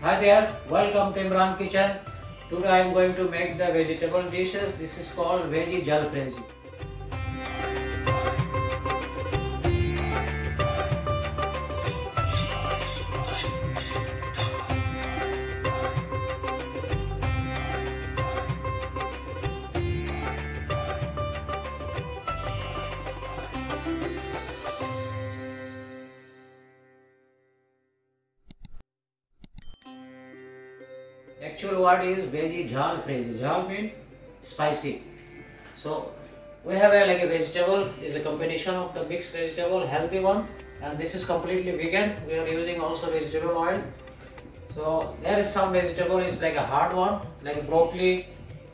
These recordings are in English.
Hi there, welcome to Imran Kitchen. Today I am going to make the vegetable dishes. This is called veggie jalfrezi. Actual word is veggie jalfrezi. Jal means spicy. So we have like a vegetable is a combination of the mixed vegetable, healthy one, and this is completely vegan. We are using also vegetable oil. So there is some vegetable is like a hard one, like broccoli,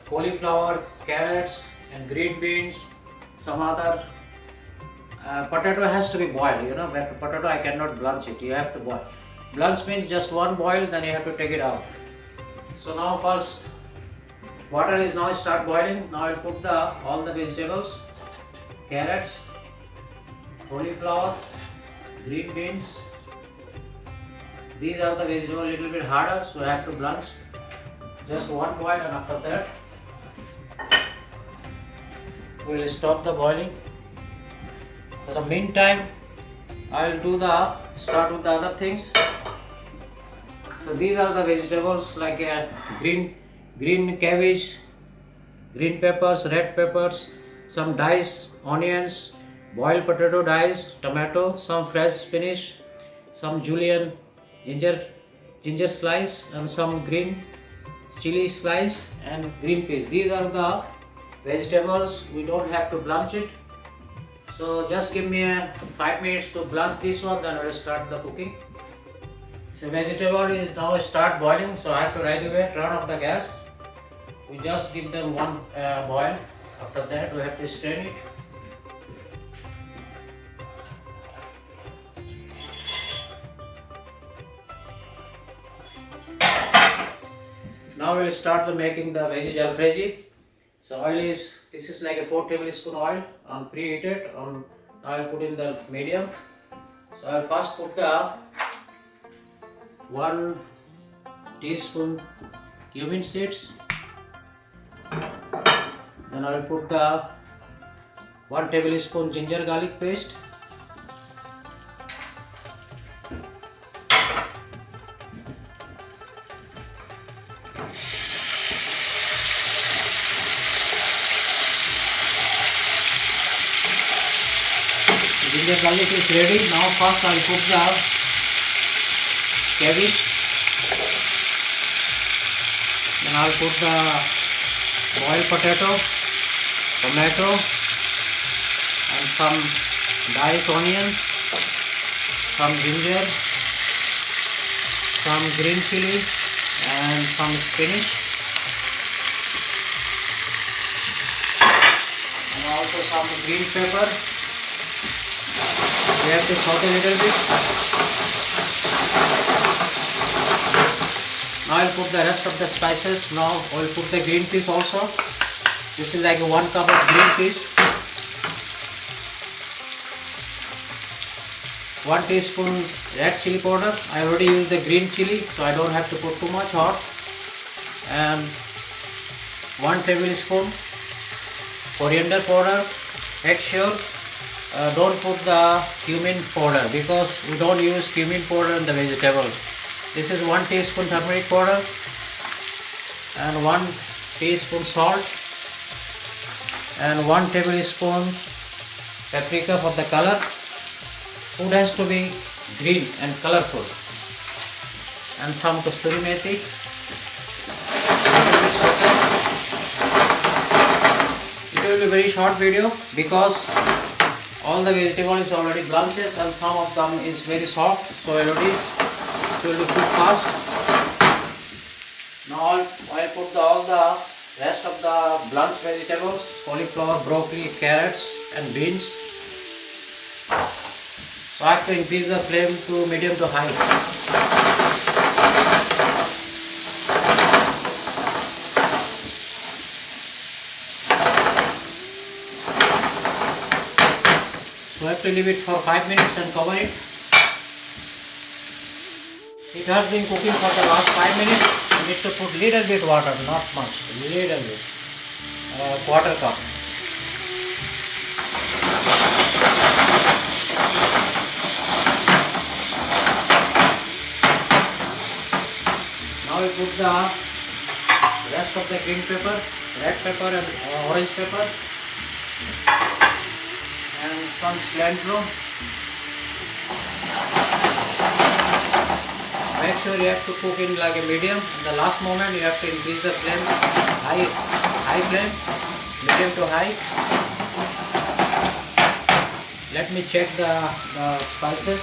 cauliflower, carrots, and green beans. Some other potato has to be boiled. But potato I cannot blanch it. You have to boil. Blanch means just one boil, then you have to take it out. So now first water is now start boiling. Now I will put all the vegetables, carrots, cauliflower, green beans. These are the vegetables little bit harder, so I have to blanch. Just one boil, and after that we will stop the boiling. For the meantime, I will start with the other things. So these are the vegetables like green cabbage, green peppers, red peppers, some diced onions, boiled potato diced, tomato, some fresh spinach, some julienne ginger slice, and some green chili slice, and green peas. These are the vegetables. We don't have to blanch it. So just give me 5 minutes to blanch this one, then I will start the cooking. So vegetable is now start boiling, so I have to right away turn off the gas. We just give them one boil. After that we have to strain it. Now we will start making the veggie jalfrezi. So this is like a 4 tablespoon oil on preheated. Now I will put in the medium. So I will first put the 1 teaspoon cumin seeds, then I will put the 1 tablespoon ginger garlic paste, ginger garlic is ready. Now first I will put the cabbage, then I will put the boiled potato, tomato, and some diced onions, some ginger, some green chili, and some spinach, and also some green pepper. We have to saute a little bit. Now I will put the rest of the spices. Now I will put the green peas also. This is like 1 cup of green peas. 1 teaspoon red chili powder. I already used the green chili, so I don't have to put too much hot. And 1 tablespoon coriander powder. Make sure don't put the cumin powder, because we don't use cumin powder in the vegetable. This is 1 teaspoon turmeric powder and 1 teaspoon salt and 1 tablespoon paprika for the color. Food has to be green and colorful, and some kasturi methi. It will be very short video because all the vegetable is already blanched and some of them is very soft, so already it will be cooked fast. Now I will put all the rest of the blanched vegetables, cauliflower, broccoli, carrots and beans. So I have to increase the flame to medium to high. So I have to leave it for 5 minutes and cover it. It has been cooking for the last 5 minutes. You need to put little bit water, not much, little bit, quarter cup. Now we put the rest of the green pepper, red pepper and orange pepper, and some cilantro. Make sure you have to cook in like a medium. In the last moment you have to increase the flame, high flame, medium to high. Let me check the spices.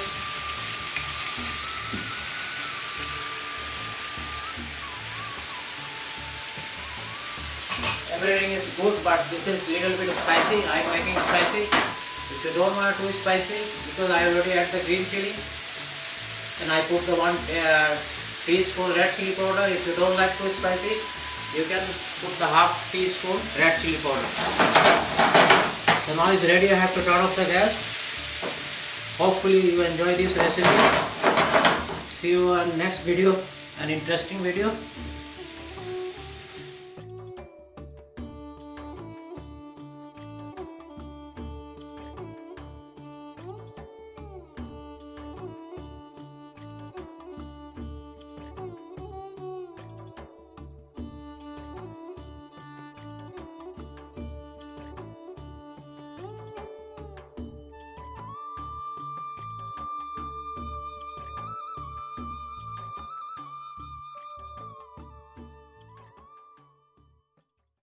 Everything is good, but this is little bit spicy. I am making spicy. If you don't want too spicy, because I already add the green chili, and I put the 1 teaspoon red chili powder. If you don't like too spicy, you can put the half teaspoon red chili powder. So now it's ready. I have to turn off the gas. Hopefully you enjoy this recipe. See you on next video, an interesting video.